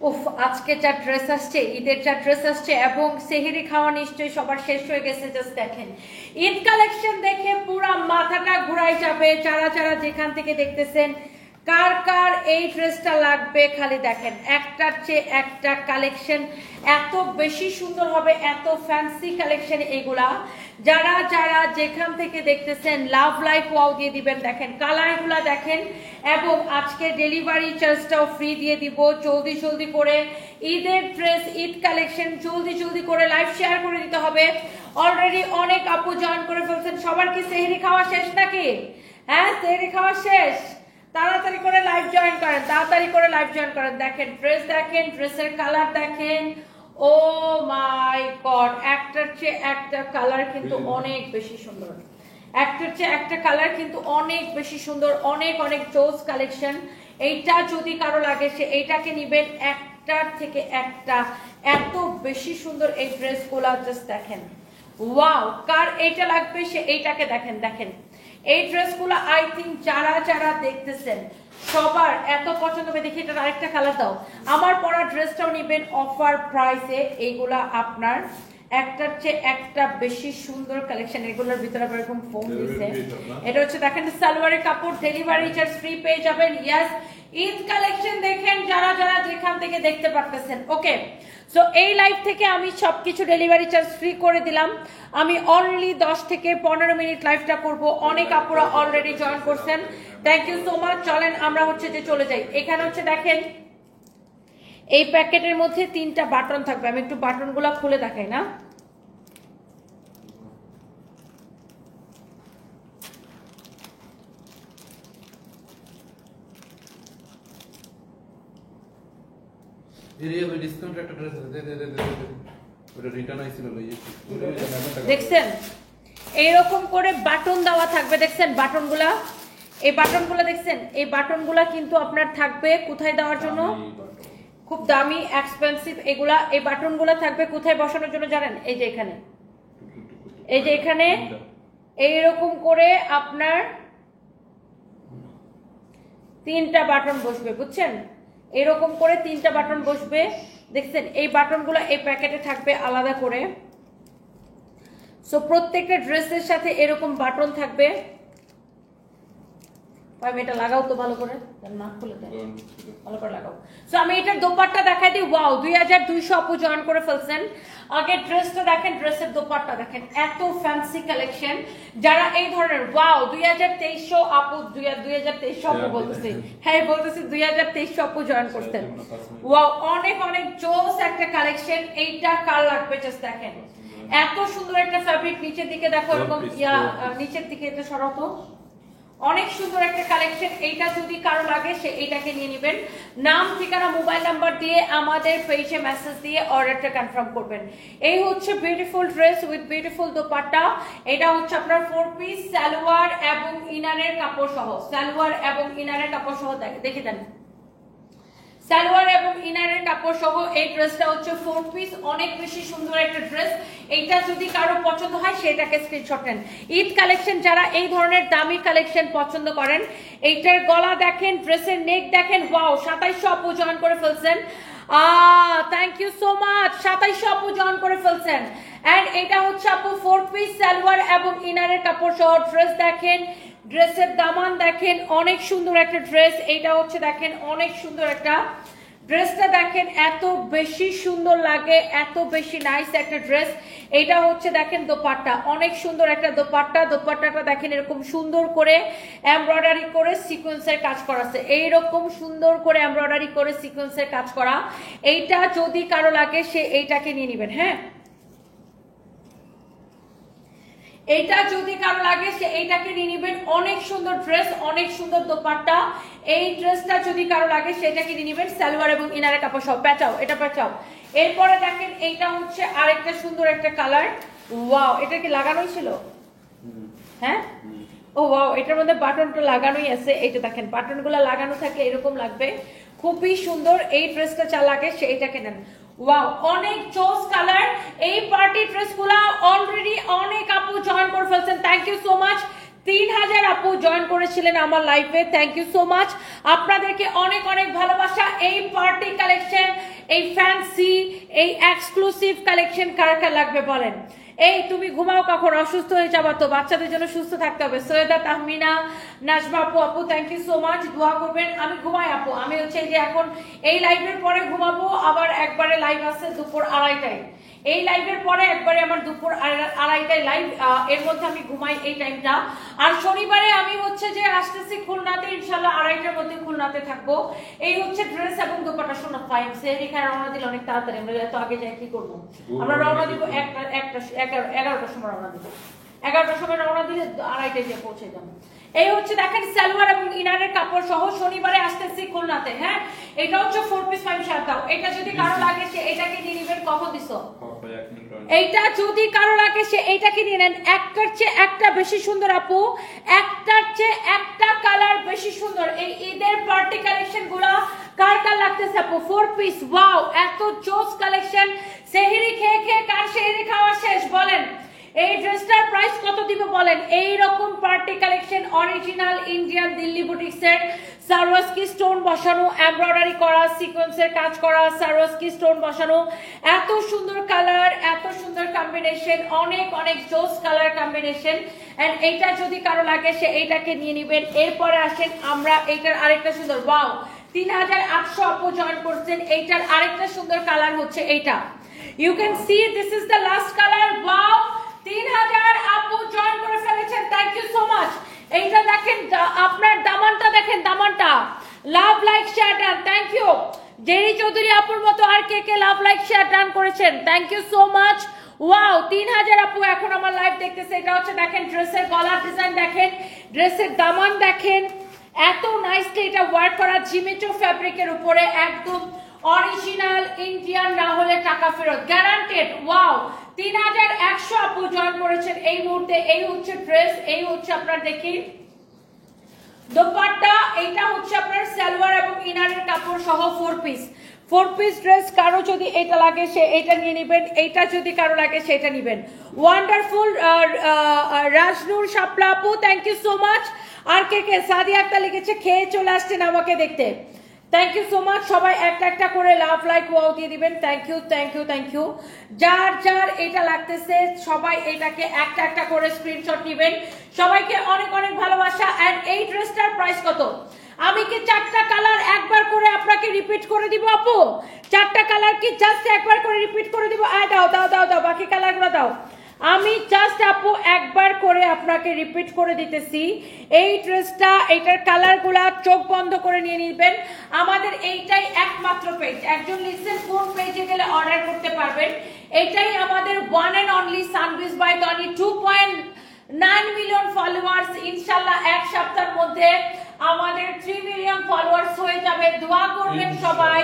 উফ, আজকে যা ড্রেস আসছে, ঈদের যা ড্রেস আসছে, এবং সেহরি খাওয়া নিশ্চয়ই সবার শেষ হয়ে গেছে। জাস্ট দেখেন, ঈদ কালেকশন দেখে পুরা মাথাটা ঘুরাই যাবে। যারা যারা যেখান থেকে দেখতেছেন, কার কার এই ড্রেসটা লাগবে খালি দেখেন, একটার চেয়ে একটা কালেকশন এত বেশি সুন্দর হবে, এত ফ্যান্সি কালেকশন এগুলা। যারা যারা যেখান থেকে দেখতেছেন লাভ লাইক ওয়াও দিয়ে দিবেন। দেখেন কালারগুলা দেখেন, এবং আজকে ডেলিভারি চার্জটাও ফ্রি দিয়ে দিব। জলদি জলদি করে ঈদের ড্রেস, ঈদ কালেকশন জলদি জলদি করে লাইভ শেয়ার করে দিতে হবে। অলরেডি অনেক আপু জয়েন করে ফেলছেন। সবার কি সেহরি খাওয়া শেষ নাকি? হ্যাঁ, সেহরি খাওয়া শেষ। তাড়াতাড়ি করে লাইভ জয়েন করেন, তাড়াতাড়ি করে লাইভ জয়েন করেন। দেখেন ড্রেস, দেখেন ড্রেসের কালার দেখেন। ও মাই গড, একটার চেয়ে একটা কালার কিন্তু অনেক বেশি সুন্দর, একটার চেয়ে একটা কালার কিন্তু অনেক বেশি সুন্দর, অনেক অনেক জোস কালেকশন। এইটা যদি কারো লাগে সে এইটাকে নিবেন, একটার থেকে একটা এত বেশি সুন্দর এই ড্রেসগুলো। জাস্ট দেখেন, ওয়াও, কার এইটা লাগবে সে এইটাকে দেখেন। দেখেন এই ড্রেসগুলো আই থিঙ্ক যারা যারা দেখতেছেন সবার এত পছন্দ হবে। দেখি এটা আরেকটা কালার দাও। আমার পরা ড্রেসটাও নিবেন অফার প্রাইসে। এইগুলা আপনার একটার চেয়ে একটা বেশি সুন্দর কালেকশন। এগুলোর ভিতরে আবার এরকম ফোম দিছে। এটা হচ্ছে দেখেন সালোয়ারের কাপড়, ডেলিভারি চার্জ ফ্রি পেয়ে যাবেন। ইয়েস, ঈদ কালেকশন দেখেন যারা যারা যেখান থেকে দেখতে পারতেছেন। ওকে, সো এই লাইভ থেকে আমি সবকিছু ডেলিভারি চার্জ ফ্রি করে দিলাম। আমি অনলি 10 থেকে 15 মিনিট লাইভটা করব। অনেক আপুরা অলরেডি জয়েন করছেন, থ্যাংক ইউ সো মাচ। চলেন আমরা হচ্ছে যে চলে যাই। এখানে হচ্ছে দেখেন এই প্যাকেটের মধ্যে 3টা বাটন থাকবে। আমি একটু বাটনগুলো খুলে দেখাই না। দেখছেন এইরকম করে বাটন দেওয়া থাকবে। দেখছেন বাটনগুলা, এই বাটনগুলা দেখছেন, এই বাটনগুলা কিন্তু আপনার থাকবে কোথায় দেওয়ার জন্য? খুব দামি, এক্সপেন্সিভ এগুলা। এই বাটনগুলা থাকবে কোথায় বসানোর জন্য জানেন? এই যে এখানে, এই যে এখানে এইরকম করে আপনার 3টা বাটন বসবে, বুঝছেন? এরকম করে 3টা বাটন বসবে। দেখছেন এই বাটনগুলো এই প্যাকেটে থাকবে আলাদা করে। সো প্রত্যেকটা ড্রেসের সাথে এরকম বাটন থাকবে। আমি এটা লাগাও তো ভালো করে, না খুলে দেয়, ভালো করে লাগাও। সো আমি এটার দোপাট্টা দেখাই দিই। ওয়াও, 2200 আপু জয়েন করে ফেলছেন। আগে ড্রেসটা দেখেন, ড্রেসের দোপাট্টা দেখেন, এত ফ্যান্সি কালেকশন। যারা এই ধরনের, ওয়াও 2200 আপু, 2200 আপু বলতেছি, হ্যাঁ বলতেছি 2200 আপু জয়েন করছেন। ওয়াও, অনেক অনেক জোস একটা কালেকশন। এইটা কার লাগবে জাস্ট দেখেন, এত সুন্দর একটা ফ্যাব্রিক। নিচের দিকে দেখো এরকম নিচের দিকে এটা সরাতো, অনেক সুন্দর একটা কালেকশন। এইটা যদি কারো লাগে সে এইটাকে নিয়ে নেবেন। নাম, ঠিকানা, মোবাইল নাম্বার দিয়ে আমাদের পেজে মেসেজ দিয়ে অর্ডারটা কনফার্ম করবেন। এই হচ্ছে beautiful dress with beautiful dupatta. এটা হচ্ছে আপনার 4 পিস সালোয়ার এবং ইনারের কাপড় সহ, সালোয়ার এবং ইনারের কাপড় সহ। দেখে দেন সালোয়ার এবং ইনারের কাপড় সহ এই ড্রেসটা হচ্ছে 4 পিস। অনেক বেশি সুন্দর একটা ড্রেস। এইটা যদি কারো পছন্দ হয় সেটাকে স্ক্রিনশট নেন। ঈদ কালেকশন যারা এই ধরনের দামি কালেকশন পছন্দ করেন, এইটার গলা দেখেন, ড্রেসের নেক দেখেন। ওয়াও, 2700 আপু জয়েন করে ফেলছেন। থ্যাংক ইউ সো মাচ, 2700 আপু জয়েন করে ফেলছেন। এন্ড এটা হচ্ছে আপু 4 পিস সালোয়ার এবং ইনারের কাপড় সহ ড্রেস। দেখেন ড্রেসের দামান দেখেন, অনেক সুন্দর একটা ড্রেস। এইটা হচ্ছে দেখেন অনেক সুন্দর একটা ড্রেসটা দেখেন, এত বেশি সুন্দর লাগে, এত বেশি নাইস একটা ড্রেস। এইটা হচ্ছে দেখেন দোপাট্টা, অনেক সুন্দর একটা দোপাট্টা। দোপাট্টাটা দেখেন এরকম সুন্দর করে এমব্রয়ডারি করে সিকোয়েন্সের কাজ করা আছে, এইরকম সুন্দর করে এমব্রয়ডারি করে সিকোয়েন্সের কাজ করা। এইটা যদি কারো লাগে সে এইটাকে নিয়ে নেবেন। হ্যাঁ, এইটা যদি কারো লাগে সে এইটাকে নিয়ে নেবেন। অনেক সুন্দর ড্রেস, অনেক সুন্দর দোপাট্টা। এই ড্রেসটা যদি কারো লাগে সেটাকে নিয়ে নেবেন। সালোয়ার এবং ইনারের কাপড় সব। প্যাচাও, এটা প্যাচাও। এরপরে দেখেন এইটা হচ্ছে আরেকটা সুন্দর একটা কালার। ওয়াও, এটা কি লাগানোই ছিল? হ্যাঁ, ও ওয়াও, এটার মধ্যে বাটনটা লাগানোই আছে। এইটা দেখেন বাটনগুলো লাগানো থাকে, এরকম লাগবে, খুবই সুন্দর। এই ড্রেসটা যা লাগে সেইটাকে নেন। ওয়াও, অনেক জোস কালার। এই পার্টি ড্রেসগুলো অলরেডি অনেক আপু জয়েন করে ফেলছেন, থ্যাংক ইউ সো মাচ। 3000 আপু জয়েন করেছিলেন আমার লাইভে, থ্যাংক ইউ সো মাচ। আপনাদেরকে অনেক অনেক ভালোবাসা। এই পার্টি কালেকশন, এই ফ্যান্সি এই এক্সক্লুসিভ কালেকশন কার কার লাগবে বলেন। এই তুমি ঘুমাও কখন, অসুস্থ হয়ে যাবা তো, বাচ্চাদের জন্য সুস্থ থাকতে হবে। সৈয়দা তাহমিনা নাজমা আপু, আপু থ্যাংক ইউ সো মাচ, দোয়া করবেন। আমি ঘুমাই আপু, আমি হচ্ছে যে এখন এই লাইভের পরে ঘুমাবো, আবার একবারে লাইভ আছে দুপুর 2:30টায়, এই লাইভের পরে একবারে আমার দুপুর 2:30টায় লাইভ, এর মধ্যে আমি ঘুমাই এই টাইমটা। আর শনিবারে আমি হচ্ছে যে আসতেছি খুলনাতে, ইনশাল্লাহ 2:30টার মধ্যে খুলনাতে থাকবো। এই হচ্ছে ড্রেস এবং দোপাট্টা। শোনা ফাইন সেরিখায় রওনা দিলে অনেক তাড়াতাড়ি, আমরা এত আগে যাই কি করবো, আমরা রওনা দিব 11টার সময় রওনা দিব, 11টার সময় রওনা দিলে 2:30টায় গিয়ে পৌঁছে যাবো। এই হচ্ছে দেখেন সালোয়ার এবং ইনারের কাপড় সহ শনিবারে আসতেছি খুলনাতে। হ্যাঁ, এটা হচ্ছে 4 পিস 5 শার্ট দাও। এটা যদি কারো লাগে সে এটাকে নিয়ে নেবেন। কখন দিছো? এইটা যদি কারো লাগে সে এইটাকে নিয়ে নেন। একটার চেয়ে একটা বেশি সুন্দর আপু, একটার চেয়ে একটা কালার বেশি সুন্দর। এই ঈদের পার্টি কালেকশন গুলা কার কার লাগতেছে আপু? 4 পিস, ওয়াও এত জোস কালেকশন। সেহরি খেয়ে খেয়ে কার সেহরি খাওয়া শেষ বলেন? এই ড্রেসটার প্রাইস কত দিব বলেন? এই রকম party collection original Indian Delhi বুটিক্সের সারোয়াস্কি স্টোন বসানো, এমব্রয়ডারি করা, সিকোয়েন্সের কাজ করা, সারোয়াস্কি স্টোন বসানো, এত সুন্দর কালার, এত সুন্দর কম্বিনেশন, অনেক অনেক জোস কালার কম্বিনেশন। এন্ড এইটা যদি কারো লাগে সে এইটাকে নিয়ে নেবেন। এরপরে আসেন আমরা এইটার আরেকটা সুন্দর, ওয়াও 3800 আপু জয়েন করছেন। এইটার আরেকটা সুন্দর কালার হচ্ছে এইটা, you can see this is the last colour, wow 3000 আপু জয়েন করে ফেলেছেন, থ্যাংক ইউ সো মাচ। এইটা দেখেন আপনার দামানটা দেখেন, দামানটা love like share done, thank you. Jerry Chowdhury আপুর মতো আর কে কে লাভ লাইক শেয়ার ডান করেছেন, thank you so much. Wow 3000 আপু এখন আমার লাইভ দেখতেছে। এটা হচ্ছে দেখেন ড্রেসের গলার ডিজাইন দেখেন, ড্রেসের দামান দেখেন, এত নাইসলি এটা ওয়ার্ক করা জিমিচো ফ্যাব্রিকের উপরে, একদম অরিজিনাল ইন্ডিয়ান, না হলে টাকা ফেরত গ্যারান্টেড। ওয়াও 3100 আপু জয়েন করেছেন এই মুহূর্তে। এই হচ্ছে ড্রেস, এই হচ্ছে আপনার দেখি দোপাট্টা, এইটা হচ্ছে আপনার সালোয়ার এবং ইনারের কাপড় সহ 4 পিস ড্রেস। কারো যদি এটা লাগে সে এটা নিয়ে নেবেন, এইটা যদি কারো লাগে সেটা নেবেন। ওয়ান্ডারফুল রাজনুর শাপলা আপু, থ্যাংক ইউ সো মাচ। আর কে কে? সাদিয়া আক্তার লিখেছে খেয়ে চলে আসছেন আমাকে দেখতে, থ্যাংক ইউ সো মাচ। সবাই একটা একটা করে লাভ লাইক ওয়াও দিয়ে দিবেন, thank you thank you thank you. যার যার এটা লাগতেছে সবাই এটাকে একটা একটা করে স্ক্রিনশট নেবেন। সবাইকে অনেক অনেক ভালোবাসা। এন্ড এই ড্রেসটার প্রাইস কত? আমি কি 4টা কালার একবার করে আপনাকে রিপিট করে দিব আপু? 4টা কালার কি জাস্ট একবার করে রিপিট করে দিব? দাও দাও দাও দাও, বাকি কালারগুলো দাও। আমি জাস্ট আপু একবার করে আপনাকে রিপিট করে দিতেছি। এই ড্রেসটা, এইটার কালারগুলা চোখ বন্ধ করে নিয়ে নিবেন। আমাদের এইটাই একমাত্র পেজ, একজন লিসেন কোন পেজে গেলে অর্ডার করতে পারবেন। এইটাই আমাদের one and only Sunbiz by Tony, 2.9 million followers. ইনশাআল্লাহ এক সপ্তাহের মধ্যে আমাদের 3 মিলিয়ন ফলোয়ার্স হয়ে যাবে। দোয়া করবেন সবাই,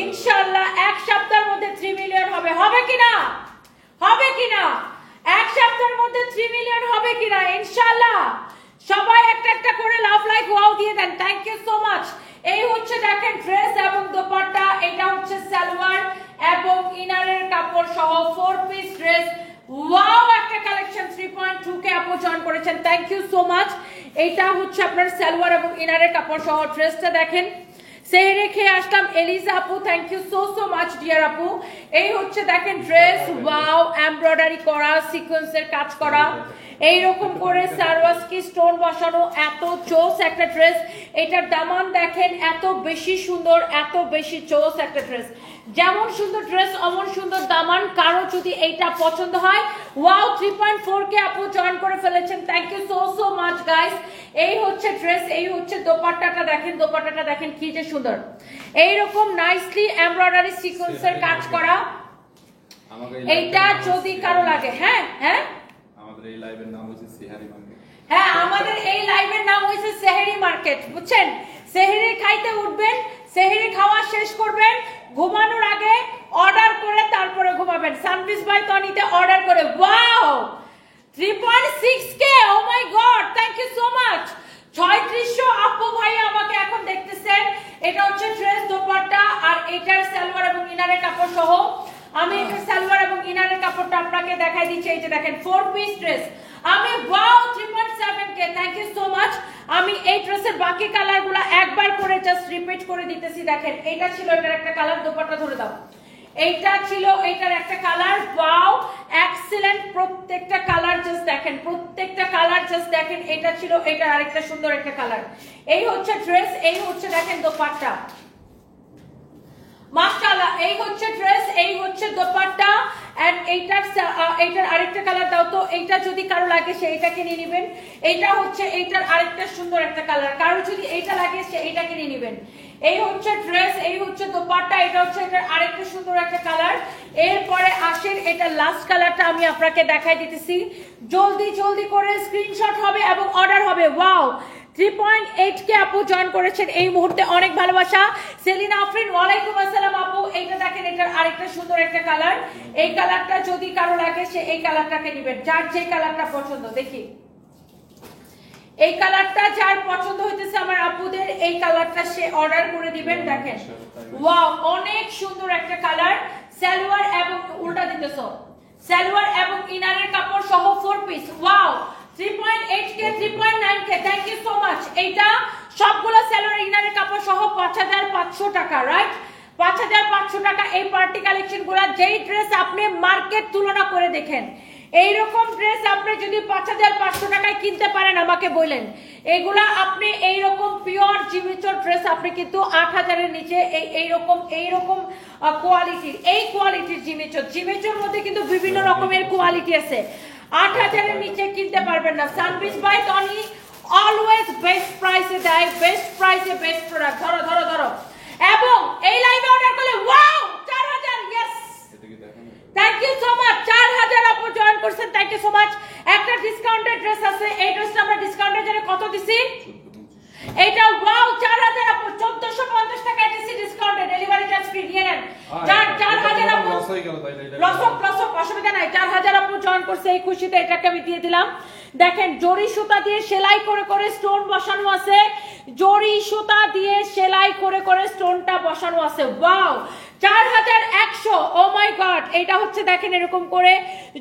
ইনশাআল্লাহ এক সপ্তাহের মধ্যে 3 মিলিয়ন হবে। হবে কিনা? হবে কিনা? এক সপ্তাহের মধ্যে 3 মিলিয়ন হবে কিনা? ইনশাআল্লাহ। সবাই একটা একটা করে লাভ লাইক ওয়াও দিয়ে দেন, থ্যাংক ইউ সো মাচ। এই হচ্ছে দেখেন ড্রেস এবং দোপাট্টা, এটা হচ্ছে সালোয়ার এবং ইনারের কাপড় সহ 4 পিস ড্রেস। ওয়াও একটা কালেকশন। 3.2 কে আপু জয়েন করেছেন, থ্যাংক ইউ সো মাচ। এইটা হচ্ছে আপনার সালোয়ার এবং ইনারের কাপড় সহ ড্রেসটা দেখেন। সেহরে খেয়ে আসলাম এলিজা আপু, thank you so so much dear আপু। এই হচ্ছে দেখেন ড্রেস, ওয়াও এমব্রয়ডারি করা, সিকোয়েন্সের কাজ করা, এইরকম করে সারওয়াস্কি স্টোন বসানো, এত জোস একটা ড্রেস। এটার দামান দেখেন, এত বেশি সুন্দর, এত বেশি জোস একটা ড্রেস। যেমন সুন্দর ড্রেস অমন সুন্দর দামান। কারো যদি এইটা পছন্দ হয়, ওয়াও 3.4 কে আপু জয়েন করে ফেলেছেন, thank you so so much guys. এই হচ্ছে ড্রেস, এই হচ্ছে দোপাট্টাটা দেখেন, দোপাট্টাটা দেখেন কি যে সুন্দর, এইরকম নাইসলি এমব্রয়ডারি সিকোয়েন্সের কাজ করা। এইটা যদি কারো লাগে, হ্যাঁ হ্যাঁ আমাদের এই লাইভের নাম হচ্ছে সেহারি মার্কেট। হ্যাঁ, আমাদের এই লাইভের নাম হয়েছে সেহরি মার্কেট, বুঝছেন? সেহরি খাইতে উঠবেন, সেহরি খাওয়া শেষ করবেন, ঘুমানোর আগে অর্ডার করে তারপরে ঘুমাবেন। সানবিজ বাই টনিতে অর্ডার করে। Wow 3.6 K, oh my god, thank you so much. 3600 আপু ভাই আমাকে এখন দেখতেছেন। এটা হচ্ছে ড্রেস, দোপাট্টা আর এটার সালোয়ার এবং ইনারের কাপড় সহ। আমি এটার সালোয়ার এবং ইনারের কাপড়টা আপনাকে দেখাই দিচ্ছি। এই যে দেখেন 4 পিস ড্রেস। আমি wow 3.7 K thank you so much. আমি এই ড্রেসের বাকি কালারগুলো একবার করে জাস্ট রিপিট করে দিতেছি। দেখেন এটা ছিল এটার একটা কালার, দোপাট্টা ধরে দাও। এইটা ছিল এটার একটা কালার, ওয়াও এক্সিলেন্ট, প্রত্যেকটা কালার জাস্ট দেখেন, প্রত্যেকটা কালার জাস্ট দেখেন। এটা ছিল এটার আরেকটা সুন্দর একটা কালার। এই হচ্ছে ড্রেস, এই হচ্ছে দেখেন দোপাট্টা, মাশাআল্লাহ। এই হচ্ছে ড্রেস, এই হচ্ছে দোপাট্টা এন্ড এইটার আরেকটা কালার দাও তো। এইটা যদি কারো লাগে সে এটাকে নিয়ে নেবেন। এইটা হচ্ছে এইটার আরেকটা সুন্দর একটা কালার, কারো যদি এইটা লাগে সে এইটাকে নিয়ে নেবেন। এই হচ্ছে ড্রেস, এই হচ্ছে দোপাট্টা, এটা হচ্ছে এটার আরেকটা সুন্দর একটা কালার। এরপরে আসেন এটা লাস্ট কালারটা আমি আপনাকে দেখাই দিতেছি। জলদি জলদি করে স্ক্রিনশট হবে এবং অর্ডার হবে। ওয়াও 3.8 কে আপু জয়েন করেছেন এই মুহূর্তে, অনেক ভালোবাসা। সেলিনা আফরিন ওয়ালাইকুম আসসালাম আপু। এইটা দেখেন এটার আরেকটা সুন্দর একটা কালার। এই কালারটা যদি কারো লাগে সে এই কালারটাকে নেবেন, যার যে কালারটা পছন্দ। দেখি এই কালারটা যার পছন্দ হইতেছে আমার আপুদের, এই কালারটা সে অর্ডার করে দিবেন। দেখেন ওয়াও অনেক সুন্দর একটা কালার। সালোয়ার এবং উল্টা দিতেছো, সালোয়ার এবং ইনারের কাপড় সহ 4 piece. Wow 3.8 K 3.9 K thank you so much. এইটা সবগুলো সালোয়ার ইনারের কাপড় সহ 5500 টাকা, রাইট? 5500 টাকা এই পার্টি কালেকশন গুলা। যেই ড্রেস আপনি মার্কেট তুলনা করে দেখেন, এইরকম ড্রেস আপনি যদি 5500 টাকায় কিনতে পারেন আমাকে বলেন। এগুলা আপনি এইরকম পিওর জিমিচুর ড্রেস আপনি কিন্তু 8000 এর নিচে এইরকম কোয়ালিটির, এই কোয়ালিটির জিমিচুর মধ্যে কিন্তু বিভিন্ন রকমের কোয়ালিটি আছে। 8000 এর নিচে কিনতে পারবেন না। সানবিজ বাই টনি অলওয়েজ বেস্ট প্রাইসে দেয়, বেস্ট প্রাইসে বেস্ট প্রোডাক্ট। ধরো ধরো ধরো। এবং এই লাইভে অর্ডার করলে wow 4000, yes thank you so much. 4000 আপু জয়েন করছেন, থ্যাংক ইউ সো মাচ। একটা ডিসকাউন্টেড ড্রেস আছে, এই ড্রেসটা আমরা ডিসকাউন্টের জন্য কত দিছি? এটা ওয়াও 4000 আপু 1450 টাকা দিছি ডিসকাউন্টে, ডেলিভারি চার্জ ফ্রি। নিয়ে নেন 4000 আপু, লস অসুবিধা নাই। 4000 আপু জয়েন করছে, এই খুশিতে এটাকে আমি দিয়ে দিলাম। দেখেন জরি সুতা দিয়ে সেলাই করে করে স্টোন বসানো আছে, জরি সুতা দিয়ে সেলাই করে করে স্টোনটা বসানো আছে। Wow 4100, O my god. এটা হচ্ছে দেখেন এরকম করে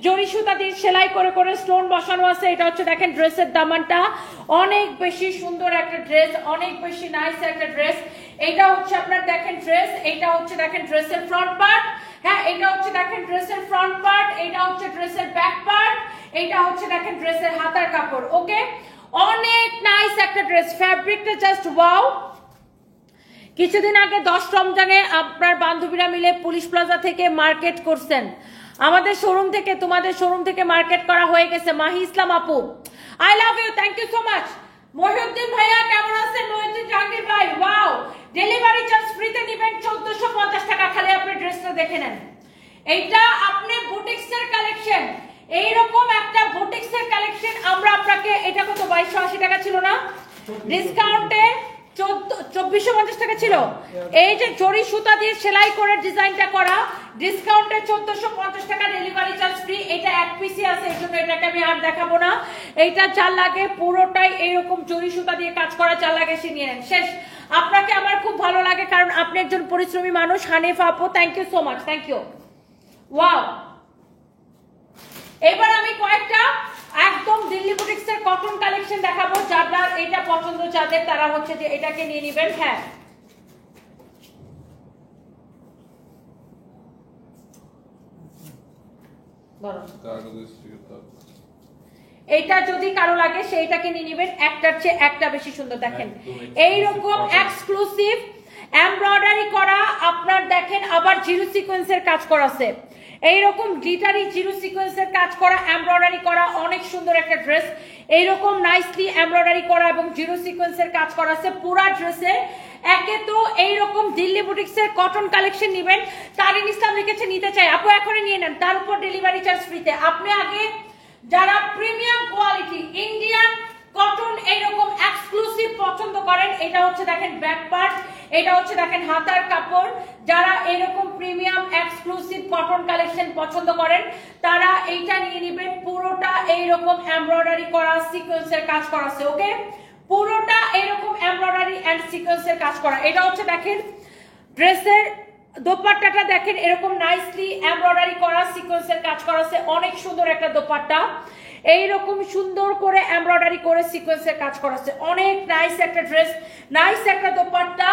জরি সুতা দিয়ে সেলাই করে করে স্টোন বসানো আছে। এটা হচ্ছে দেখেন ড্রেসের দামানটা, অনেক বেশি সুন্দর একটা ড্রেস, অনেক বেশি নাইস একটা ড্রেস। এইটা হচ্ছে আপনার দেখেন ড্রেস, এইটা হচ্ছে দেখেন ড্রেসের ফ্রন্ট পার্ট। হ্যাঁ এটা হচ্ছে দেখেন ড্রেসের ফ্রন্ট পার্ট, এইটা হচ্ছে ড্রেসের ব্যাক পার্ট, এইটা হচ্ছে দেখেন ড্রেসের হাতার কাপড়। ওকে অনেক নাইস একটা ড্রেস, ফ্যাব্রিকটা জাস্ট ওয়াও। কিছুদিন আগে 10 রমজানে আপনার বান্ধবীরা মিলে পুলিশ প্লাজা থেকে মার্কেট করছেন, আমাদের শোরুম থেকে, তোমাদের শোরুম থেকে মার্কেট করা হয়ে গেছে। মাহি ইসলাম আপু I love you, thank you so much. Mohiuddin ভাইয়া কেমন আছেন? মহিউদ্দিন জাহাঙ্গীর ভাই ওয়াও ডেলিভারি চার্জ ফ্রিতে দিবেন 1450 টাকা, খালি আপনি ড্রেসটা দেখে নেন। এইটা আপনি বুটিক্সের কালেকশন, এইরকম একটা বুটিক্সের কালেকশন আমরা আপনাকে, এটা কত 2280 টাকা ছিল না, ডিসকাউন্টে 2450 টাকা ছিল। এই যে জরি সুতা দিয়ে সেলাই করে ডিজাইনটা করা, ডিসকাউন্টে 1450 টাকা, ডেলিভারি চার্জ ফ্রি। এটা এক পিসি আছে, এই জন্য এটাকে আমি আর দেখাবো না। এইটা চার লাগে পুরোটাই এইরকম জরি সুতা দিয়ে কাজ করা, 4 লাগে সে নিয়ে নেন। শেষ। আপনাকে আমার খুব ভালো লাগে কারণ আপনি একজন পরিশ্রমী মানুষ। হানিফা আপু thank you so much, thank you. Wow এবার আমি কয়েকটা একদম দিল্লি বুটিক্সের কটন কালেকশন দেখাবো, যাদের এটা পছন্দ যাদের তারা হচ্ছে যে এটাকে নিয়ে নেবেন। হ্যাঁ এইটা যদি কারো লাগে সেইটাকে নিয়ে নেবেন, একটার চেয়ে একটা বেশি সুন্দর। দেখেন এইরকম এক্সক্লুসিভ এমব্রয়ডারি করা আপনার, দেখেন আবার জিরো সিকোয়েন্সের কাজ করা আছে, এইরকম গ্লিটারি জিরো সিকোয়েন্সের কাজ করা, এমব্রয়ডারি করা, অনেক সুন্দর একটা ড্রেস। এইরকম নাইসলি এমব্রয়ডারি করা এবং জিরো সিকোয়েন্সের কাজ করা আছে পুরা ড্রেসে। একে তো এইরকম দিল্লি বুটিক্সের কটন কালেকশন নেবেন, তারিন ইসলাম লিখেছে নিতে চাই, আপু এখনই নিয়ে নেন, তার উপর ডেলিভারি চার্জ ফ্রিতে। আপনি আগে যারা প্রিমিয়াম কোয়ালিটি ইন্ডিয়ান কটন এইরকম এক্সক্লুসিভ পছন্দ করেন, এটা হচ্ছে দেখেন ব্যাক পার্ট, এটা হচ্ছে দেখেন হাতার কাপড়, যারা এরকম প্রিমিয়াম এক্সক্লুসিভ কটন কালেকশন পছন্দ করেন তারা এইটা নিয়ে নেবেন। পুরোটা এইরকম এমব্রয়ডারি করা, সিকোয়েন্সের কাজ করা আছে। ওকে পুরোটা এইরকম এমব্রয়ডারি এন্ড সিকোয়েন্সের কাজ করা। এটা হচ্ছে দেখেন ড্রেসের দোপাট্টাটা, দেখেন এরকম নাইসলি এমব্রয়ডারি করা, সিকোয়েন্সের কাজ করা আছে, অনেক সুন্দর একটা দোপাট্টা। এইরকম সুন্দর করে এমব্রয়ডারি করে সিকোয়েন্সের কাজ করা আছে। অনেক নাইস একটা ড্রেস, নাইস একটা দোপাট্টা,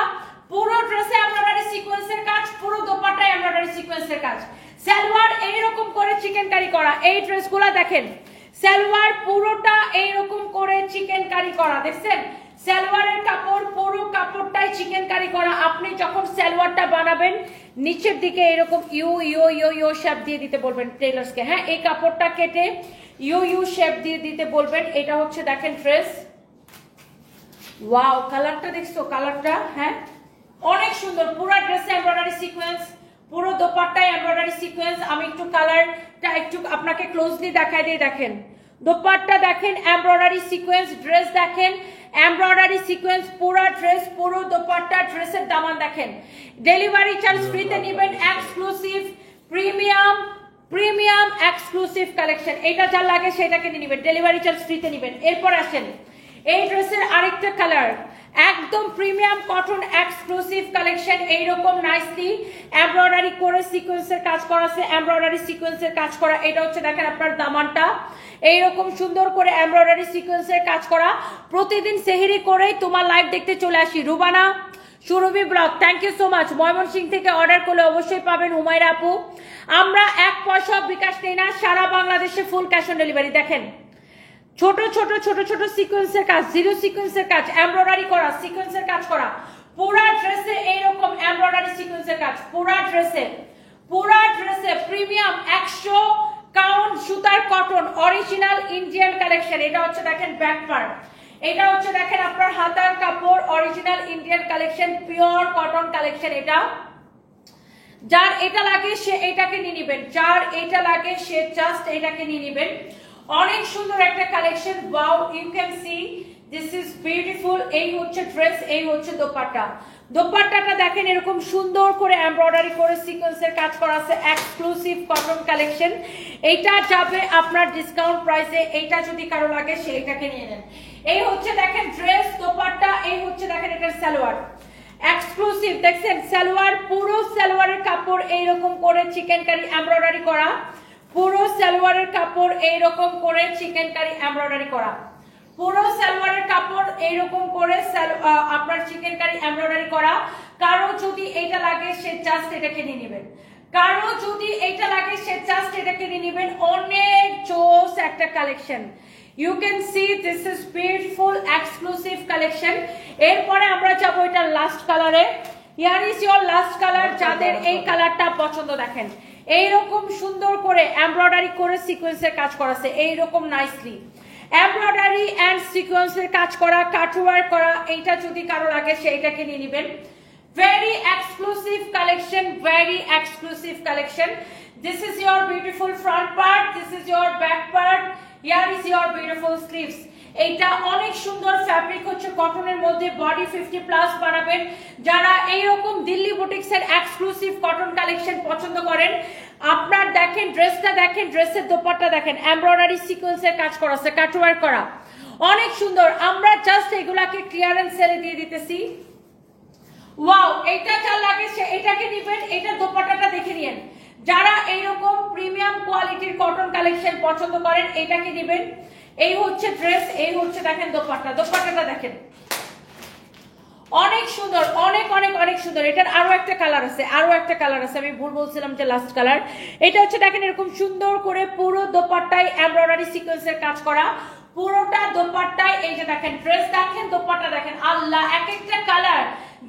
পুরো ড্রেসে এমব্রয়ডারি সিকোয়েন্সের কাজ, পুরো দোপাট্টায় এমব্রয়ডারি সিকোয়েন্সের কাজ। সালোয়ার এইরকম করে চিকেন কারি করা, এই ড্রেসগুলো দেখেন সালোয়ার পুরোটা এইরকম করে চিকেন কারি করা, দেখছেন সালোয়ারের কাপড় পুরো কাপড়টাই চিকেন কারি করা। আপনি যখন সালোয়ারটা বানাবেন নিচের দিকে এরকম U U U U shape দিয়ে দিতে বলবেন টেলার্সকে, হ্যাঁ এই কাপড়টা কেটে ইউ ইউ শেপ দিয়ে দিতে বলবেন। এটা হচ্ছে দেখেন ড্রেস, ওয়াও কালারটা দেখছো, কালারটা হ্যাঁ অনেক সুন্দর, পুরো ড্রেসে এমব্রয়ডারি সিকোয়েন্স, পুরো দোপাট্টায় এমব্রয়ডারি সিকোয়েন্স। আমি একটু কালারটা একটু আপনাকে ক্লোজলি দেখাই দিই, দেখেন দোপাট্টা দেখেন এমব্রয়ডারি সিকোয়েন্স, ড্রেস দেখেন এমব্রয়ডারি সিকোয়েন্স, পুরো ড্রেস পুরো দোপাট্টা, ড্রেসের দামান দেখেন। ডেলিভারি চার্জ ফ্রিতে নেবেন, exclusive premium premium exclusive collection, এটা যা লাগে সেটাকে নিয়ে নেবেন, ডেলিভারি চার্জ ফ্রিতে নেবেন। এরপর আসেন এই ড্রেসের আরেকটা কালার, একদম প্রিমিয়াম কটন এক্সক্লুসিভ কালেকশন, এইরকম নাইসলি এমব্রয়ডারি করে সিকোয়েন্সের কাজ করা আছে, এমব্রয়ডারি সিকোয়েন্সের কাজ করা। এটা হচ্ছে দেখেন আপনার দামানটা এইরকম সুন্দর করে এমব্রয়ডারি সিকোয়েন্সের কাজ করা। প্রতিদিন সেহরি করে তোমার লাইভ দেখতে চলে আসি। Rubana Surovi blog, thank you so much. Mymensingh থেকে অর্ডার করলে অবশ্যই পাবেন হুমায়রা আপু। আমরা 1 পয়সা বিকাশ নেই না, সারা বাংলাদেশে ফুল ক্যাশ অন ডেলিভারি। দেখেন ছোট ছোট ছোট ছোট সিকোয়েন্সের কাজ, জিরো সিকোয়েন্সের কাজ, এমব্রয়ডারি করা সিকোয়েন্সের কাজ করা, পুরা ড্রেসে এইরকম এমব্রয়ডারি সিকোয়েন্সের কাজ, পুরা ড্রেসে প্রিমিয়াম 100 কাউন্ট সুতার কটন অরিজিনাল ইন্ডিয়ান কালেকশন। এটা হচ্ছে দেখেন ব্যাক পার্ট, এটা হচ্ছে দেখেন আপনার হাতার কাপড় original Indian collection, pure cotton collection. এটা যার এটা লাগে সে এটাকে নিয়ে নেবেন, যার এটা লাগে সে জাস্ট এটাকে নিয়ে নেবেন। অনেক সুন্দর একটা collection, wow you can see this is beautiful. এই হচ্ছে ড্রেস, এই হচ্ছে দোপাট্টা, দোপাট্টাটা দেখেন এরকম সুন্দর করে এমব্রয়ডারি করে সিকোয়েন্সের কাজ করা আছে, এক্সক্লুসিভ কটন কালেকশন। এইটা যাবে আপনার ডিসকাউন্ট প্রাইসে, এইটা যদি কারো লাগে সে এটাকে নিয়ে নেন। এই হচ্ছে দেখেন ড্রেস দোপাট্টা, এই হচ্ছে দেখেন এটার সালোয়ার এক্সক্লুসিভ, দেখছেন সালোয়ার পুরো সালোয়ারের কাপড় এইরকম করে চিকেন কারি এমব্রয়ডারি করা, পুরো সালোয়ারের কাপড় এইরকম করে চিকেন কারি এমব্রয়ডারি করা, পুরো সালোয়ারের কাপড় এইরকম করে আপনার চিকেন কারি এমব্রয়ডারি করা। কারো যদি এটা লাগে সে জাস্ট এটাকে নিয়ে নেবেন, কারো যদি এটা লাগে সে জাস্ট এটাকে নিয়ে নেবেন। অনেক জোস একটা collection, you can see this is beautiful exclusive collection. এরপরে আমরা যাবো এটা লাস্ট কালারে, here is your last colour. যাদের এই কালারটা পছন্দ দেখেন এইরকম সুন্দর করে এমব্রয়ডারি করে সিকোয়েন্সের কাজ করা আছে, এইরকম নাইসলি এমব্রয়ডারি এন্ড সিকোয়েন্সের কাজ করা, কাটওয়ার্ক করা। এইটা যদি কারো লাগে সেইটাকে নিয়ে নেবেন। Very exclusive collection, very exclusive collection. This is your beautiful front part, this is your back part, here is your beautiful sleeves. এইটা অনেক সুন্দর ফ্যাব্রিক হচ্ছে কটনের মধ্যে, বডি 50+ বানাবেন। যারা এইরকম দিল্লি বুটিক্সের এক্সক্লুসিভ কটন কালেকশন পছন্দ করেন, আপনার দেখেন ড্রেসটা দেখেন, ড্রেসের দোপাট্টা দেখেন এমব্রয়ডারি সিকোয়েন্সের কাজ করা আছে, কাটওয়ার্ক করা, অনেক সুন্দর। আমরা জাস্ট এগুলাকে ক্লিয়ারেন্স সেলে দিয়ে দিতেছি। ওয়াও, এটা যা লাগে সে এটাকে নেবেন, এটার দোপাট্টাটা দেখে নিন। যারা এইরকম প্রিমিয়াম কোয়ালিটির কটন কালেকশন পছন্দ করেন এটাকে নেবেন। এই হচ্ছে ড্রেস, এই হচ্ছে দেখেন দোপাট্টা, দোপাট্টাটা দেখেন অনেক সুন্দর, অনেক অনেক অনেক সুন্দর। এটার আরো একটা কালার আছে, আরো একটা কালার আছে, আমি ভুল বলছিলাম যে লাস্ট কালার। এটা হচ্ছে দেখেন এরকম সুন্দর করে পুরো দোপাট্টায় এমব্রয়ডারি সিকোয়েন্সের কাজ করা, পুরোটা দোপাট্টায়। এই যে দেখেন ড্রেস দেখেন, দোপাট্টা দেখেন, আল্লাহ এক একটা colour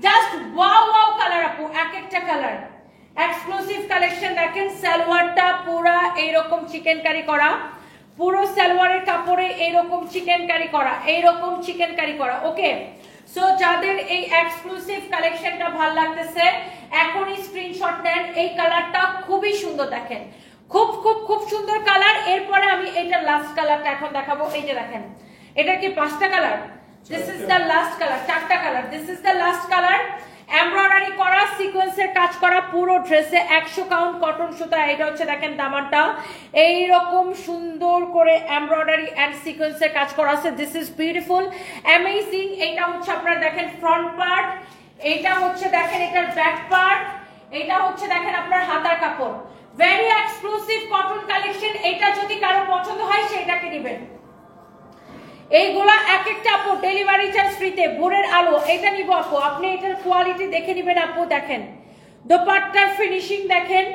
just wow wow colour আপু, এক একটা কালার এক্সক্লুসিভ কালেকশন। দেখেন সালোয়ারটা পুরা এইরকম চিকেন কারি করা, পুরো সালোয়ারের কাপড়ে এইরকম চিকেন কারি করা, এইরকম চিকেন কারি করা। ওকে, সো যাদের এই এক্সক্লুসিভ কালেকশনটা ভালো লাগতেছে এখনই স্ক্রিনশট নেন। এই কালারটা খুবই সুন্দর, দেখেন খুব খুব খুব সুন্দর কালার। এরপরে আমি এটা লাস্ট কালারটা এখন দেখাবো। এই যে দেখেন এটা কি 5টা colour, this is the last colour, 4টা colour, this is the last colour. Embroidery করা সিকোয়েন্সের কাজ করা পুরো ড্রেসে 100 কাউন্ট কটন সুতা। এটা হচ্ছে দেখেন দামানটা এইরকম সুন্দর করে এমব্রয়ডারি এন্ড সিকোয়েন্সের কাজ করা আছে, দিস ইজ বিউটিফুল অ্যামেজিং। এটা হচ্ছে আপনারা দেখেন ফ্রন্ট পার্ট, এটা হচ্ছে দেখেন এটার ব্যাক পার্ট, এটা হচ্ছে দেখেন আপনার হাতার কাপড়। Very exclusive cotton collection. এটা যদি কারো পছন্দ হয় সেটাকে নেবেন। এইগুলা এক একটা আপু ডেলিভারি চার্জ ফ্রিতে। ভোরের আলো এটা নিব আপু, আপনি এটার কোয়ালিটি দেখে নেবেন আপু। দেখেন দোপাট্টার ফিনিশিং দেখেন,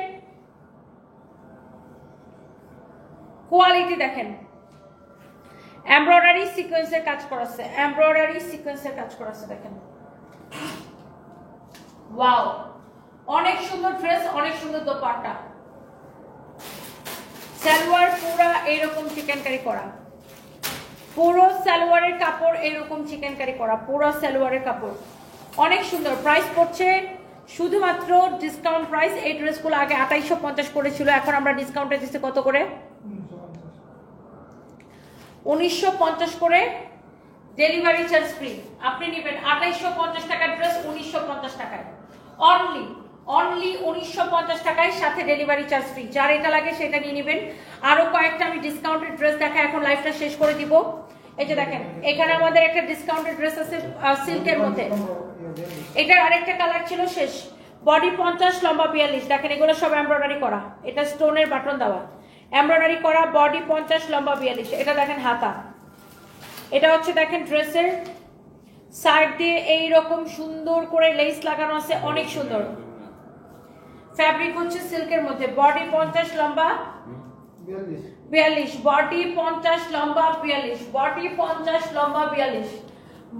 কোয়ালিটি দেখেন। এমব্রয়ডারি সিকোয়েন্সের কাজ করা আছে, এমব্রয়ডারি সিকোয়েন্সের কাজ করা আছে দেখেন। ওয়াও, অনেক সুন্দর ড্রেস, অনেক সুন্দর দোপাট্টা। সালোয়ার পুরা এইরকম চিকেনকারি করা, পুরো সালোয়ারের কাপড় এরকম চিকেনকারি করা, পুরো সালোয়ারের কাপড় অনেক সুন্দর। প্রাইস পড়ছে শুধুমাত্র ডিসকাউন্ট প্রাইস। এই ড্রেসগুলো আগে 2850 করেছিল, এখন আমরা ডিসকাউন্টে দিচ্ছি কত করে? 1950 করে, ডেলিভারি চার্জ ফ্রি। আপনি নেবেন 2850 টাকার ড্রেস 1950 টাকায়, অনলি 1950 টাকায়, সাথে ডেলিভারি চার্জ ফ্রি। যার এটা লাগে সেটা নিয়ে নেবেন। আরো কয়েকটা আমি ডিসকাউন্টেড ড্রেস দেখা, এখন লাইভটা শেষ করে দিব। এই যে দেখেন এখানে আমাদের একটা ডিসকাউন্টেড ড্রেস আছে সিল্কের মধ্যে, এটার আরেকটা কালার ছিল শেষ। বডি 50, লম্বা 42। দেখেন এগুলো সব এমব্রয়ডারি করা, এটা স্টোনের বাটন দেওয়া, এমব্রয়ডারি করা। বডি 50, লম্বা 42। এটা দেখেন হাতা, এটা হচ্ছে দেখেন ড্রেসের সাইড দিয়ে এইরকম সুন্দর করে লেস লাগানো আছে, অনেক সুন্দর। ফ্যাব্রিক হচ্ছে সিল্কের মধ্যে। বডি 50, লম্বা 42। বডি 50, লম্বা 42। বডি 50, লম্বা 42।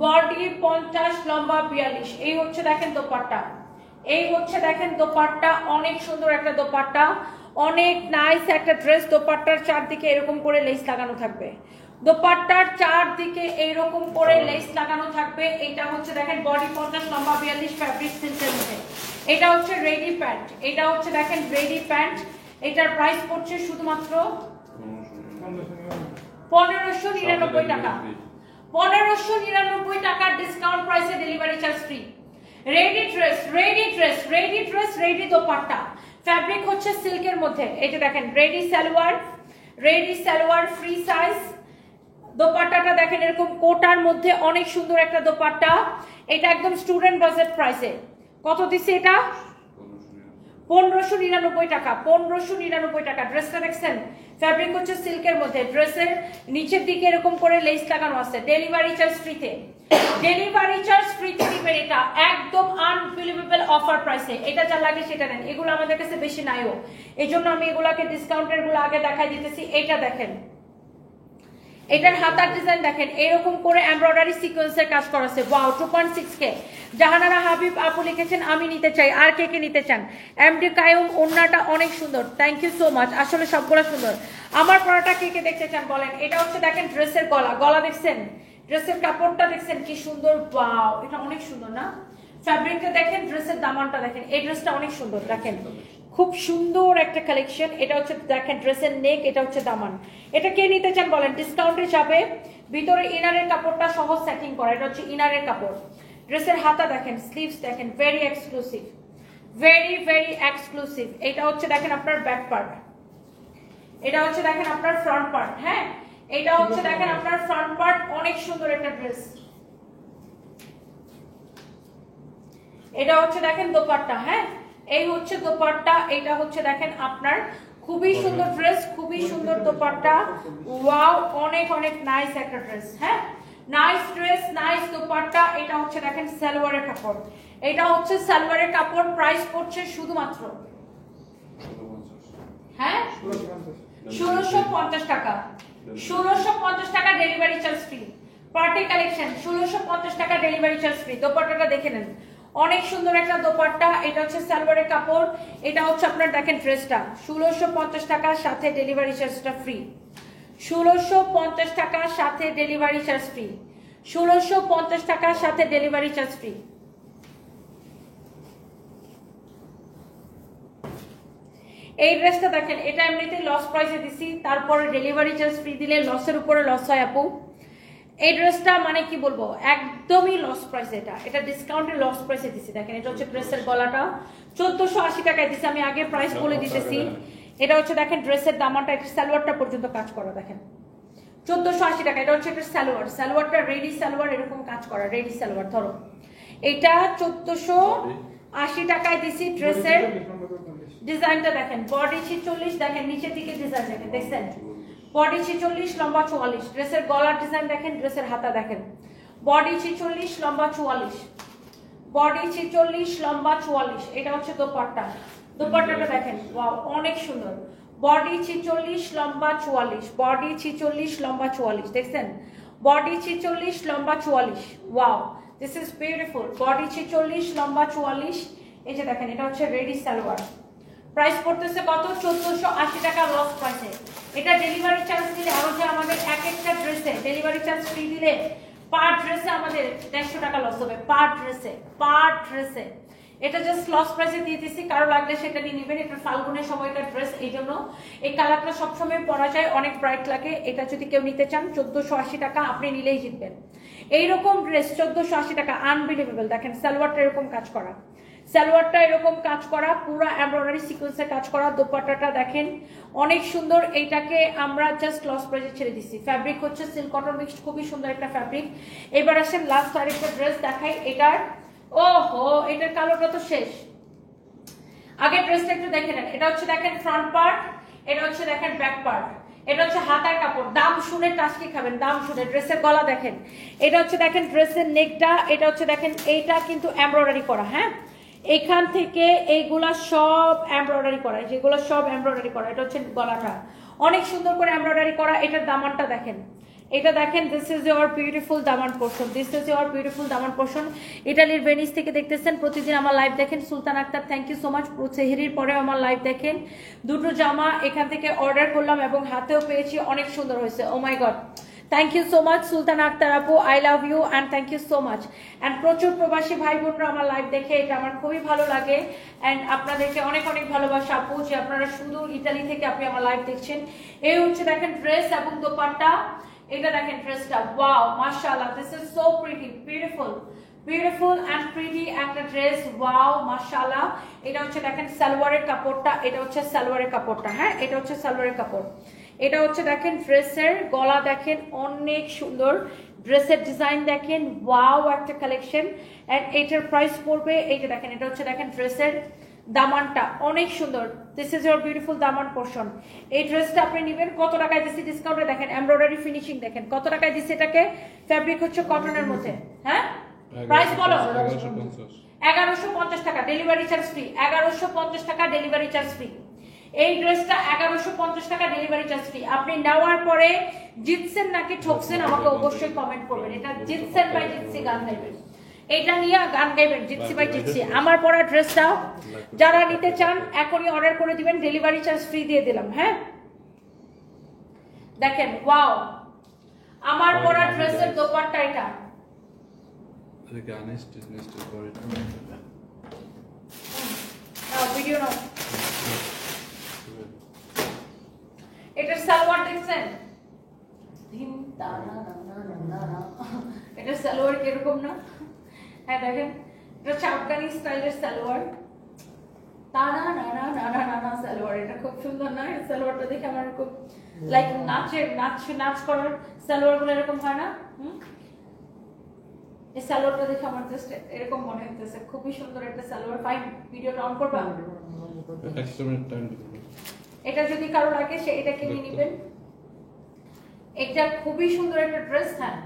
বডি 50, লম্বা 42। এই হচ্ছে দেখেন দোপাট্টা, এই হচ্ছে দেখেন দোপাট্টা, অনেক সুন্দর একটা দোপাট্টা, অনেক নাইস একটা ড্রেস। দোপাট্টার চারদিকে এরকম করে লেস লাগানো থাকবে, দোপাট্টার চারদিকে এইরকম করে লেস লাগানো থাকবে। এটা হচ্ছে দেখেন বডি 50, লম্বা 42, ফ্যাব্রিক সিল্কের মধ্যে। এটা হচ্ছে রেডি প্যান্ট, এটা হচ্ছে দেখেন রেডি প্যান্ট। এটার প্রাইস পড়ছে শুধুমাত্র 1599 টাকা, 1599 টাকার ডিসকাউন্ট প্রাইসে, delivery charge free. Ready dress, ready dress, ready dress, ready dupatta. Fabric হচ্ছে সিল্কের মধ্যে। এই যে দেখেন ready salwar, ready salwar free size. দোপাট্টাটা দেখেন এরকম কোটার মধ্যে, অনেক সুন্দর একটা দোপাট্টা। এটা একদম স্টুডেন্ট বাজেট প্রাইসে। কত দিচ্ছে এটা? 1599 টাকা, 1599 টাকা। ড্রেসটা দেখছেন, ফ্যাব্রিক হচ্ছে সিল্কের মধ্যে। ড্রেসের নিচের দিকে এরকম করে লেস লাগানো আছে, ডেলিভারি চার্জ ফ্রিতে, ডেলিভারি চার্জ ফ্রিতে দিবেন। এটা একদম আনবিলিভেবল অফার প্রাইসে। এটা যা লাগে সেটা নেন, এগুলো আমাদের কাছে বেশি নাইও, এই জন্য আমি এগুলাকে ডিসকাউন্টের গুলো আগে দেখাই দিতেছি। এটা দেখেন, এটার হাতার ডিজাইন দেখেন, এরকম করে এমব্রয়ডারি সিকোয়েন্সের কাজ করা আছে। Wow, 2.6K। জাহানারা হাবিব আপু লিখেছেন আমি নিতে চাই। আর কে কে নিতে চান? এমডি কায়ুম, ওন্নাটা অনেক সুন্দর, থ্যাংক ইউ সো মাচ। আসলে সবগুলো সুন্দর। আমার পরাটা কে কে দেখতে চান বলেন। এটা হচ্ছে দেখেন ড্রেসের গলা, গলা দেখছেন, ড্রেসের কাপড়টা দেখছেন কি সুন্দর। ওয়াও, এটা অনেক সুন্দর না? ফ্যাব্রিকটা দেখেন, ড্রেসের দামানটা দেখেন। এই ড্রেসটা অনেক সুন্দর, দেখেন খুব সুন্দর একটা কালেকশন। এটা হচ্ছে দেখেন ড্রেসের নেক, এটা হচ্ছে দামান। এটা কে নিতে চান বলেন, ডিসকাউন্টে যাবে। ভিতরে ইনারের কাপড়টা সহজ সেটিং করা, এটা হচ্ছে ইনারের কাপড়। ড্রেসের হাতা দেখেন, স্লিভস দেখেন, very exclusive, very very exclusive. এটা হচ্ছে দেখেন আপনার ব্যাক পার্ট, এটা হচ্ছে দেখেন আপনার ফ্রন্ট পার্ট। হ্যাঁ, এটা হচ্ছে দেখেন আপনার ফ্রন্ট পার্ট, অনেক সুন্দর একটা ড্রেস। এটা হচ্ছে দেখেন দোপাট্টা। হ্যাঁ, এই হচ্ছে দোপাট্টা। এটা হচ্ছে দেখেন আপনার খুবই সুন্দর ড্রেস, খুবই সুন্দর দোপাট্টা। ওয়াও, অনেক অনেক নাইস একটা ড্রেস। হ্যাঁ, নাইস ড্রেস, নাইস দোপাট্টা। এটা হচ্ছে দেখেন সালোয়ারের কাপড়, এটা হচ্ছে সালোয়ারের কাপড়। প্রাইস পড়ছে শুধুমাত্র হ্যাঁ 1650 টাকা, 1650 টাকা, delivery charge free. Party collection 1650 টাকা, ডেলিভারি চার্জ ফ্রি। দোপাট্টাটা দেখে নেন, অনেক সুন্দর একটা দোপাট্টা। এটা হচ্ছে সালোয়ারের কাপড়, এটা হচ্ছে আপনার দেখেন ড্রেসটা 1650 টাকার সাথে ডেলিভারি চার্জটা ফ্রি। 1650 টাকার সাথে ডেলিভারি চার্জ ফ্রি, 1650 টাকার সাথে ডেলিভারি চার্জ ফ্রি। এই ড্রেসটা দেখেন, এটা এমনিতেই লস প্রাইসে দিছি, তারপরে ডেলিভারি চার্জ ফ্রি দিলে লসের উপরে লস হয় আপু। এই ড্রেসটা মানে কি বলবো, একদমই লস প্রাইস। এটা ডিসকাউন্টে লস প্রাইসে দিছি। দেখেন এটা হচ্ছে ড্রেসের গলাটা 1480 টাকায় দিছি, আমি আগে প্রাইস বলে দিতেছি। এটা হচ্ছে দেখেন ড্রেসের দামানটা, এটা সালোয়ারটা পর্যন্ত কাজ করা দেখেন 1480 টাকা। এটা হচ্ছে একটা সালোয়ার, সালোয়ারটা রেডি সালোয়ার, এরকম কাজ করা রেডি সালোয়ার। ধরো এটা 1400, 80 টাকায় দিছি ড্রেসের ডিজাইনটা দেখেন, বডি 46, দেখেন নিচের দিকে ডিজাইন দেখেন, দেখছেন বডি 46 লম্বা 44, ড্রেসের গলার ডিজাইন দেখেন, ড্রেসের হাতা দেখেন, বডি 46 লম্বা 44, বডি 46 লম্বা 44, এটা হচ্ছে দোপাট্টা, দোপাট্টাটা দেখেন ওয়াও অনেক সুন্দর, বডি 46 লম্বা 44, বডি 46 লম্বা 44, দেখছেন বডি 46 লম্বা 44, wow this is beautiful, body 46 লম্বা 44, এই যে দেখেন এটা হচ্ছে রেডি সালোয়ার, প্রাইস পড়তেছে কত 1480 টাকা লস প্রাইসে। এটা ডেলিভারি চার্জ দিলে আরো যে আমাদের এক একটা ড্রেসে ডেলিভারি চার্জ ফ্রি দিলে পার ড্রেসে আমাদের 150 টাকা লস হবে, পার ড্রেসে, পার ড্রেসে। এটা জাস্ট লস প্রাইসে দিয়ে দিচ্ছি, কারো লাগলে সেটা নিয়ে নেবেন, এটা ফাল্গুনের সময়কার ড্রেস, এই জন্য এই কালারটা সবসময় পরা যায়, অনেক ব্রাইট লাগে। এটা যদি কেউ নিতে চান 1480 টাকা, আপনি নিলেই জিতবেন। এইরকম ড্রেস 1480 টাকা, আনবিলিভেবল। দেখেন সালোয়ারটা এরকম কাজ করা, সালোয়ারটা এরকম কাজ করা, পুরো এমব্রয়ডারি সিকোয়েন্সে কাজ করা, দোপাট্টাটা দেখেন অনেক সুন্দর। এইটাকে আমরা জাস্ট লস প্রাইসে ছেড়ে দিচ্ছি। ফ্যাব্রিক হচ্ছে সিল্ক কটন মিক্সড, খুবই সুন্দর একটা ফ্যাব্রিক। এবার আসেন লাস্ট আরেকটা ড্রেস দেখাই। এটার ওহো এটার কালোটা তো শেষ, আগে ড্রেসটা একটু দেখে নেন। এটা হচ্ছে দেখেন ফ্রন্ট পার্ট, এটা হচ্ছে দেখেন ব্যাক পার্ট, এটা হচ্ছে হাতার কাপড়, দাম শুনে টাসকি খাবেন, দাম শুনে। ড্রেসের গলা দেখেন, এটা হচ্ছে দেখেন ড্রেসের নেকটা, এটা হচ্ছে দেখেন এইটা কিন্তু এমব্রয়ডারি করা, হ্যাঁ এখান থেকে এইগুলা সব এমব্রয়ডারি করা, যেগুলো সব এমব্রয়ডারি করা। এটা হচ্ছে গলাটা অনেক সুন্দর করে এমব্রয়ডারি করা। এটার দামানটা দেখেন, এটা দেখেন দিস ইজ ইওর বিউটিফুল দামান portion, this is your beautiful দামান পোর্শন। ইটালির ভেনিস থেকে দেখতেছেন, প্রতিদিন আমার লাইভ দেখেন। Sultan Akter thank you so much, সেহরির পরে আমার লাইভ দেখেন। দুটো জামা এখান থেকে অর্ডার করলাম এবং হাতেও পেয়েছি, অনেক সুন্দর হয়েছে। Oh my god, thank you so much Sultan Akter আপু, I love you and thank you so much. And প্রচুর প্রবাসী ভাই বোনরা আমার লাইভ দেখে, এটা আমার খুবই ভালো লাগে। অ্যান্ড আপনাদেরকে অনেক অনেক ভালোবাসা আপু, যে আপনারা শুধু ইটালি থেকে আপনি আমার লাইভ দেখছেন। এই হচ্ছে দেখেন ড্রেস এবং দোপাট্টা, এটা দেখেন ড্রেসটা, ওয়াও মাশাআল্লাহ, this is so pretty, beautiful beautiful and pretty একটা ড্রেস, ওয়াও মাশাআল্লাহ। এটা হচ্ছে দেখেন সালোয়ারের কাপড়টা, এটা হচ্ছে সালোয়ারের কাপড়টা, হ্যাঁ এটা হচ্ছে সালোয়ারের কাপড়। এটা হচ্ছে দেখেন ড্রেসের গলা দেখেন অনেক সুন্দর, ড্রেসের ডিজাইন দেখেন ওয়াও একটা কালেকশন। এন্ড এটার প্রাইস পড়বে, এইটা দেখেন এটা হচ্ছে দেখেন ড্রেসের দামানটা অনেক সুন্দর, দিস ইজ ইওর বিউটিফুল দামান পোর্শন। এই ড্রেসটা আপনি নেবেন কত টাকায় দিচ্ছি ডিসকাউন্টে, দেখেন এমব্রয়ডারি ফিনিশিং দেখেন কত টাকায় দিচ্ছি এটাকে। ফ্যাব্রিক হচ্ছে কটনের মধ্যে, হ্যাঁ প্রাইস বলো 1150 টাকা, ডেলিভারি চার্জ ফ্রি, 1150 টাকা ডেলিভারি চার্জ ফ্রি। এই ড্রেসটা 1150 টাকা ডেলিভারি চার্জ ফ্রি। আপনি নেওয়ার পরে জিতছেন নাকি ঠকছেন আমাকে অবশ্যই কমেন্ট করবেন। এটা জিতছেন বাই জিতছি গান গাইবেন, এটা নিয়ে গান গাইবেন জিতছি বাই জিতছি। আমার পরা ড্রেসটা যারা নিতে চান এখনই অর্ডার করে দিবেন, ডেলিভারি চার্জ ফ্রি দিয়ে দিলাম। হ্যাঁ দেখেন ওয়াও আমার পরা ড্রেসের দোপাট্টা, এটা ভিডিও নাও। এটার সালোয়ার দেখছেন, এটার সালোয়ার কিরকম না, হ্যাঁ দেখেন এটা হচ্ছে আফগানি স্টাইলের সালোয়ার, তারা নানা নানা নানা সালোয়ার। এটা খুব সুন্দর না, এই সালোয়ারটা দেখে আমার খুব লাইক নাচ করার সালোয়ার গুলো এরকম হয় না, এই সালোয়ারটা দেখে আমার জাস্ট এরকম মনে হচ্ছে খুবই সুন্দর একটা সালোয়ার। ফাইন, ভিডিওটা অন করবা, এটা যদি কারো লাগে সে এটা কিনে নেবেন। এটা খুবই সুন্দর একটা ড্রেস, হ্যাঁ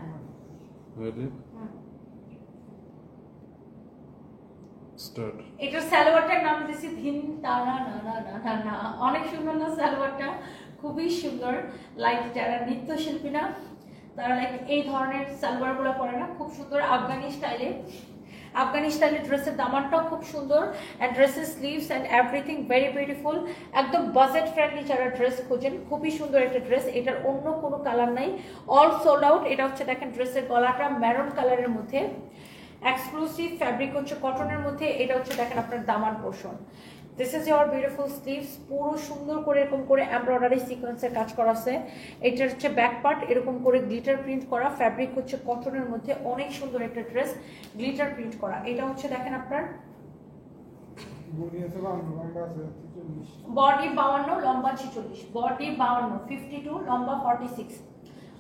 এটা সালোয়ারটার নাম দিয়েছি ধিন তারা না না না না, অনেক সুন্দর না সালোয়ারটা, খুবই সুন্দর। লাইক যারা নৃত্যশিল্পী না তারা লাইক এই ধরনের সালোয়ার গুলো পরে না, খুব সুন্দর আফগানি স্টাইলে। আফগানি স্টাইলের ড্রেসের দামানটাও খুব সুন্দর, অ্যান্ড ড্রেসের sleeves and everything very beautiful. একদম বাজেট ফ্রেন্ডলি যারা ড্রেস খোঁজেন, খুবই সুন্দর একটা ড্রেস। এটার অন্য কোনো কালার নাই, অল সোল্ড আউট। এটা হচ্ছে দেখেন ড্রেসের গলাটা ম্যারুন কালারের মধ্যে, এক্সক্লুসিভ ফ্যাব্রিক হচ্ছে কটনের মধ্যে। এটা হচ্ছে দেখেন আপনার দামান portion, this is your beautiful sleeves, পুরো সুন্দর করে এরকম করে এমব্রয়ডারি সিকোয়েন্সের কাজ করা আছে। এটা হচ্ছে ব্যাক পার্ট, এরকম করে গ্লিটার প্রিন্ট করা, ফ্যাব্রিক হচ্ছে কটনের মধ্যে, অনেক সুন্দর একটা ড্রেস, গ্লিটার প্রিন্ট করা। এটা হচ্ছে দেখেন আপনার বডি 52 লম্বা 46, বডি 52 52 লম্বা 46,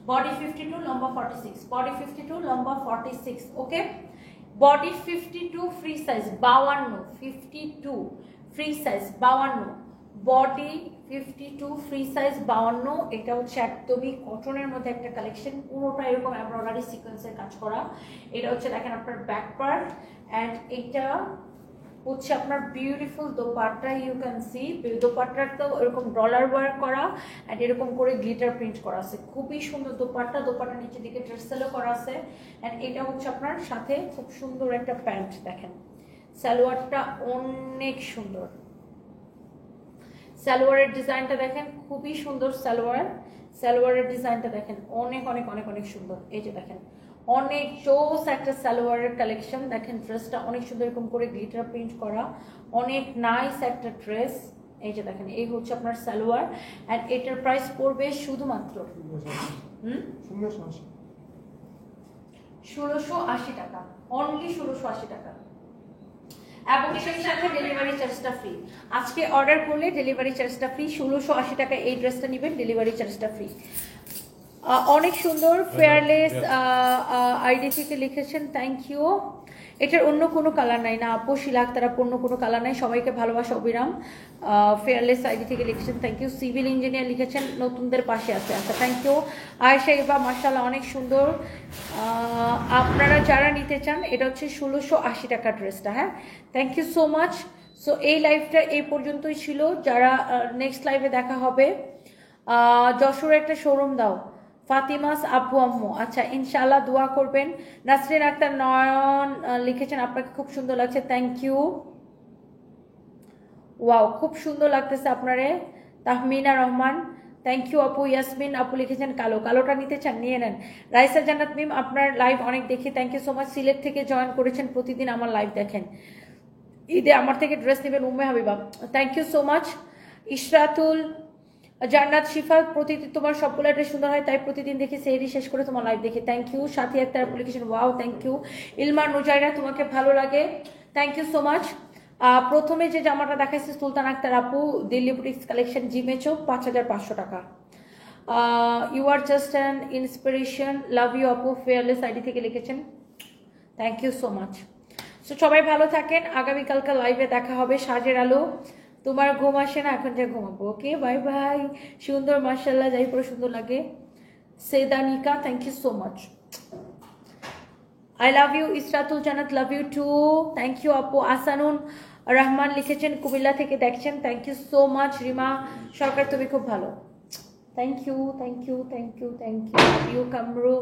বডি 52 লম্বা 46, বডি 52 লম্বা 46। Okay, body 52 free size 52, 52 free size 52, body 52 free size 52। এটা হচ্ছে একদমই কটনের মধ্যে একটা কালেকশন, পুরোটা এরকম এমব্রয়ডারি সিকোয়েন্সের কাজ করা। এটা হচ্ছে দেখেন আপনার ব্যাক পার্ট, অ্যান্ড এটা হচ্ছে আপনার beautiful dupatta. You can see দোপাট্টাটাও এরকম ডলার ওয়ার্ক করা অ্যান্ড এরকম করে গ্লিটার প্রিন্ট করা আছে, খুবই সুন্দর দোপাট্টা। দোপাট্টা নিচের দিকে ট্রেসেলও করা আছে, অ্যান্ড এটা হচ্ছে আপনার সাথে খুব সুন্দর একটা প্যান্ট। দেখেন সালোয়ারটা অনেক সুন্দর, সালোয়ারের ডিজাইনটা দেখেন খুবই সুন্দর। সালোয়ারের ডিজাইনটা দেখেন অনেক অনেক অনেক অনেক সুন্দর। এই যে দেখেন অনেক জোস একটা সালোয়ারের কালেকশন। দেখেন ড্রেসটা অনেক সুন্দর এরকম করে গ্লিটার প্রিন্ট করা, অনেক নাইস একটা ড্রেস। এই যে দেখেন এই হচ্ছে আপনার সালোয়ার, অ্যান্ড এটার প্রাইস পড়বে শুধুমাত্র 1680 টাকা, অনলি 1680 টাকা, এবং সেই সাথে ডেলিভারি চার্জটা ফ্রি। আজকে অর্ডার করলে ডেলিভারি চার্জটা ফ্রি, 1680 টাকা এই ড্রেসটা নেবেন, ডেলিভারি চার্জটা ফ্রি। অনেক সুন্দর ফেয়ারলেস আইডি থেকে লিখেছেন, থ্যাংক ইউ। এটার অন্য কোনো কালার নাই না আপু, শিলা আক্তার আপু, অন্য কোনো কালার নাই। সবাইকে ভালোবাসা অবিরাম। ফেয়ারলেস আইডি থেকে লিখেছেন, থ্যাংক ইউ। সিভিল ইঞ্জিনিয়ার লিখেছেন, নতুনদের পাশে আছে, আচ্ছা থ্যাংক ইউ। আয়েশা ইবা মাশাআল্লাহ অনেক সুন্দর। আপনারা যারা নিতে চান, এটা হচ্ছে 1680 টাকা ড্রেসটা, হ্যাঁ thank you so much. So এই লাইভটা এই পর্যন্তই ছিল, যারা নেক্সট লাইভে দেখা হবে। যশোরে একটা শোরুম দাও ফাতিমাস আব্বু আম্মু, আচ্ছা ইনশাআল্লাহ দোয়া করবেন। নাসরিন আক্তার নয়ন লিখেছেন, আপনাকে খুব সুন্দর লাগছে, থ্যাংক ইউ। ওয়াও খুব সুন্দর লাগতেছে আপনারে। তাহমিনা রহমান, থ্যাংক ইউ আপু। ইয়াসমিন আপু লিখেছেন কালোটা নিতে চান, নিয়ে নেন। রাইসা জান্নাত মিম, আপনার লাইভ অনেক দেখি, thank you so much. Sylhet থেকে জয়েন করেছেন, প্রতিদিন আমার লাইভ দেখেন, ঈদে আমার থেকে ড্রেস নেবেন Umme Habiba, thank you so much. Ishratul Jannat Shifa, প্রতিদিন তোমার সবগুলো ড্রেস সুন্দর হয়, তাই প্রতিদিন দেখি সেহরি শেষ করে তোমার লাইভ দেখি, থ্যাংক ইউ। সাথী একটা application, wow thank you. Ilmar Nujaira, তোমাকে ভালো লাগে, থ্যাংক ইউ সো মাচ। প্রথমে যে জামাটা দেখাইছে সুলতান আক্তার আপু, দিল্লি বুটিক্স কালেকশন, জিমেচো, 5500 টাকা। You are just an inspiration, love you আপু, ফেয়ারলেস আইডি থেকে লিখেছেন, thank you so much. So সবাই ভালো থাকেন, আগামীকালকার লাইভে দেখা হবে। সাজের আলো, তোমার ঘুম আসে না, এখন যা ঘুমাবো, ওকে বাই বাই। সুন্দর মার্শাল্লাহ, যাই পুরো সুন্দর লাগে। Sedanika, thank you so much. I love you. Isratul Jannat, love you too, thank you আপু। আসানুন রহমান লিখেছেন, কুমিল্লা থেকে দেখছেন, thank you so much. Rima Sarkar, তুমি খুব ভালো, thank you thank you thank you thank you. Kamru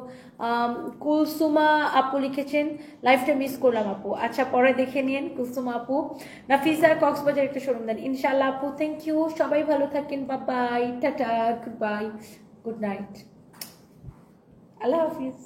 Kulsuma আপু লিখেছেন, লাইফটা মিস করলাম আপু, আচ্ছা পরে দেখে নিন কুলসুমা আপু। নাফিসা কক্সবাজার একটা শোরুম দেন, ইনশাআল্লাহ আপু, থ্যাংক ইউ। সবাই ভালো থাকেন, bye, tata, good bye, good night, আল্লাহ হাফিজ।